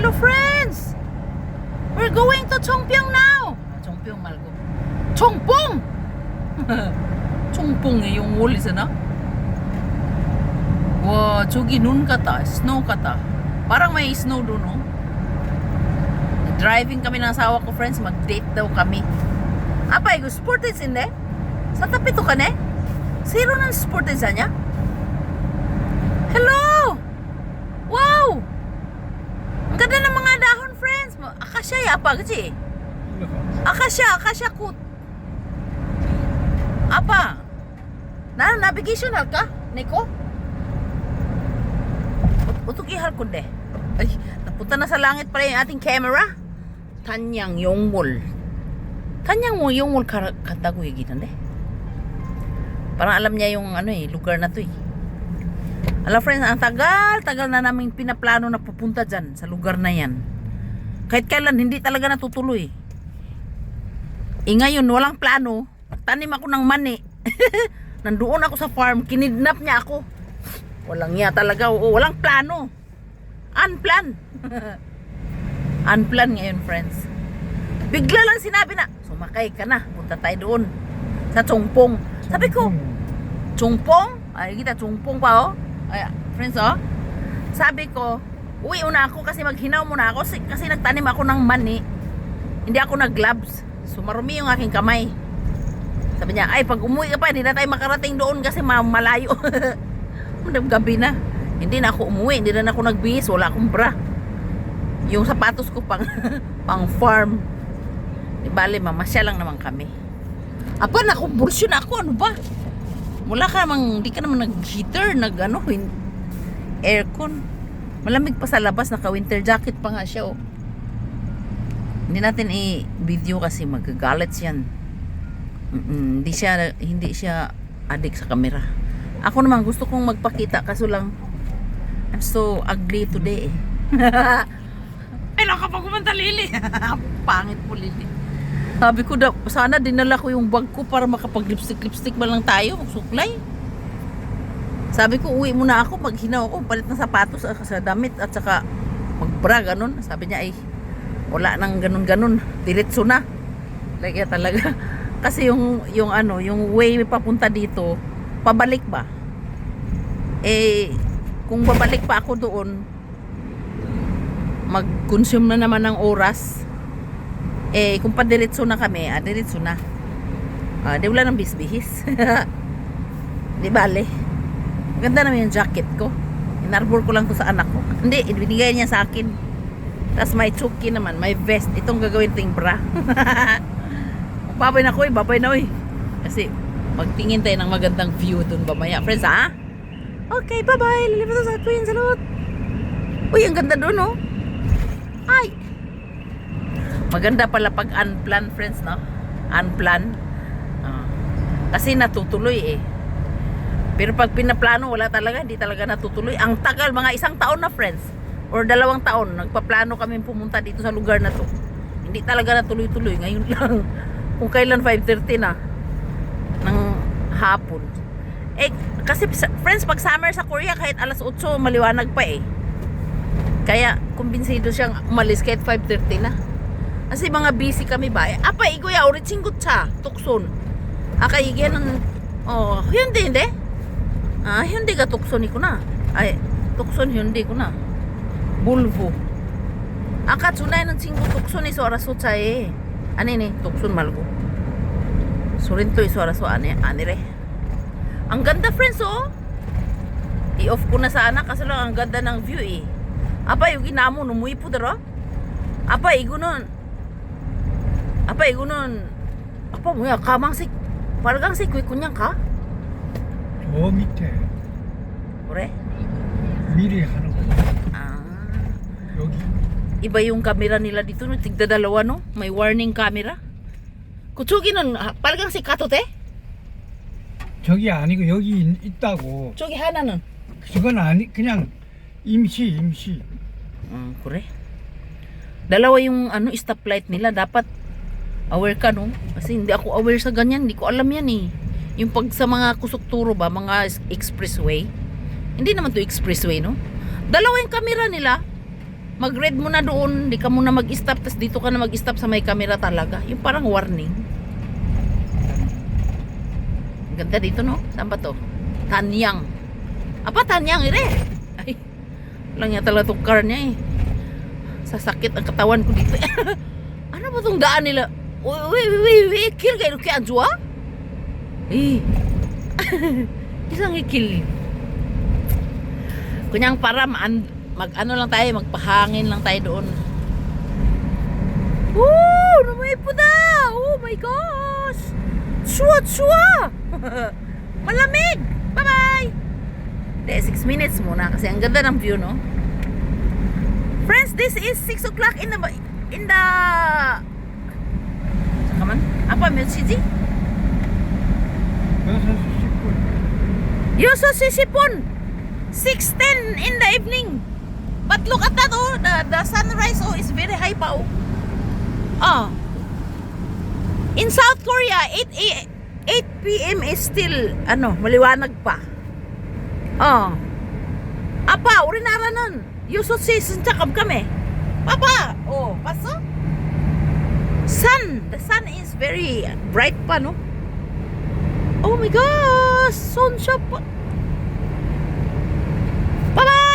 Hello friends! We're going to Chongpyeong now! Chongpyeong 말고 Chongpong! Chongpong yung wall sana. 와 저기 눈 같다. Snow 같다. Parang may snow doon, no? Driving kami ng asawa ko, friends. Mag-date daw kami. Apa, igo sportage hindi? Sa tabi to ka ne? Zero ng sportage niya? Hello! Wow! Ang ganda ng mga dahon, friends. Akasya ya apa, kasi? Akasya kut. Apa? Navigation halka? Neko? Utok ihal ko de. Ay, napunta na sa langit pala yung ating camera. Tanyang Yongwol. Tanyang Yongwol kata ko yung de. Parang alam niya yung lugar na to eh. Alam friends, ang tagal na namin pinaplano na pupunta dyan sa lugar na yan. Kahit kailan hindi talaga natutuloy. Ngayon walang plano. Tanim ako ng mani. Nandoon ako sa farm, kinidnap niya ako. Walang niya talaga, walang plano. Unplanned. Unplanned ngayon, friends. Bigla lang sinabi na, sumakay ka na, punta tayo doon sa Chongpong. Sabi ko, Chongpong? Ay, kita Chongpong pa oh. Ay, friends oh. Sabi ko, uwi una ako kasi maghinaw muna ako kasi nagtanim ako ng mani. Hindi ako nag-gloves. So marumi yung aking kamay. Sabi niya, ay pag umuwi ka pa, hindi na tayo makarating doon kasi malayo. Gabi na. Hindi na ako umuwi, hindi na ako nagbihis, wala akong bra. Yung sapatos ko pang farm. Di bale, mamasya lang naman kami. Apa, nakumbulsyon ako, ano ba? Wala ka namang, hindi ka naman nag-heater, aircon. Malamig pa sa labas, naka-winter jacket pa nga siya, oh. Hindi natin i-video kasi magagalit yan. Hindi siya addict sa camera. Ako naman gusto kong magpakita kaso lang I'm so ugly today eh. Ay nakapag kumanta Lili. Pangit po Lili. Sabi ko daw sana dinala ko yung bag ko para makapag-lipstick man lang tayo suklay. Sabi ko uwi muna ako, maghinaw ako, palit ng sapatos at sa damit at saka magbra ganun. Sabi niya ay wala nang ganun diretso na. Like talaga. Kasi yung way papunta dito pabalik ba? Kung babalik pa ako doon, mag-consume na naman ng oras. Kung padiretso na kami, diretso na. Di wala nang bisbihis. Di bale. Maganda naman yung jacket ko. Inarbor ko lang to sa anak ko. Hindi, binigay niya sa akin. Tapos may chuki naman, may vest. Itong gagawin ting bra. Babay na ko babay na kasi magtingin tayo ng magandang view dun mamaya. Friends, ha? Okay, bye-bye. Lilipas sa Twin Salute. Uy, ang ganda dun, oh. Ay! Maganda pala pag unplanned, friends, no? Unplanned. Kasi natutuloy, eh. Pero pag pinaplano, wala talaga. Hindi talaga natutuloy. Ang tagal, mga 1 taon na, friends. Or 2 taon. Nagpaplano kami pumunta dito sa lugar na to. Hindi talaga natuloy-tuloy. Ngayon lang. Kung kailan 5:30 na ng hapon. Kasi friends, pag summer sa Korea kahit alas 8 maliwanag pa eh. Kaya kumbinsido siyang umalis kahit 5:30 na. Kasi mga busy kami ba? Apa iguya 우리 친구 차 톡손. 아까 얘기하는 현대인데? 현대가 톡손이구나. 톡손 현대구나. 볼보. 아까 전화하는 친구 톡손에서 알아서 차에. 아니네, 톡손 말고. 소린토에서 알아서 아니래. Ang ganda, friends, oh. I-off ko na sana kasi lang ang ganda ng view, eh. Apa, yung ginamo, numuwi po dara? Apa, igunon. Apa, 뭐야, 가망색, 빨강색 왜 그냥 가? 저 밑에 그래? 미리 하는 거. 여기. Iba yung camera nila dito, no? Tigda dalawa, no? May warning camera. 저기는 빨강색 가도 돼? 저기 아니고 여기 있다고. 저기 하나는? 그건 아니 그냥 임시. 그래? Dalawa yung stoplight nila. Dapat aware ka, no? Kasi hindi ako aware sa ganyan. Hindi ko alam yan, eh. Yung pag sa mga kusukturo ba, mga expressway. Hindi naman to expressway, no? Dalawa yung camera nila. mag-red mo na doon, di ka muna mag-stop, tas dito ka na mag-stop sa may camera talaga. Yung parang warning. Ang ganda dito, no? Saan ba to? Tanyang. Apa, Tanyang, ire? Ay, lang niya talaga itong car niya eh. Sasakit ang katawan ko dito. Ano ba itong daan nila? Uy, kill kayo kay Anjua? Eh. Isang ikil. Kunyang para mag-ano lang tayo, magpahangin lang tayo doon. Woo! Namay po na! Oh my gosh! Suwa! Malamig! Bye-bye! 6 minutes muna kasi ang ganda ng view, no? Friends, this is 6 o'clock in the saka man? Apa, Melchiji? 여섯 시 10분. Yoso sisipon 6:10 in the evening. But look at that, oh, the sunrise, oh, is very high pa, oh. Oh. In South Korea, 8 p.m. is still, maliwanag pa. Oh. Apa, urinara nun. Yoso sisinchakam kami. Papa, oh, paso? The sun is very bright pa, no? Oh my gosh, sun siya pa. Bye-bye!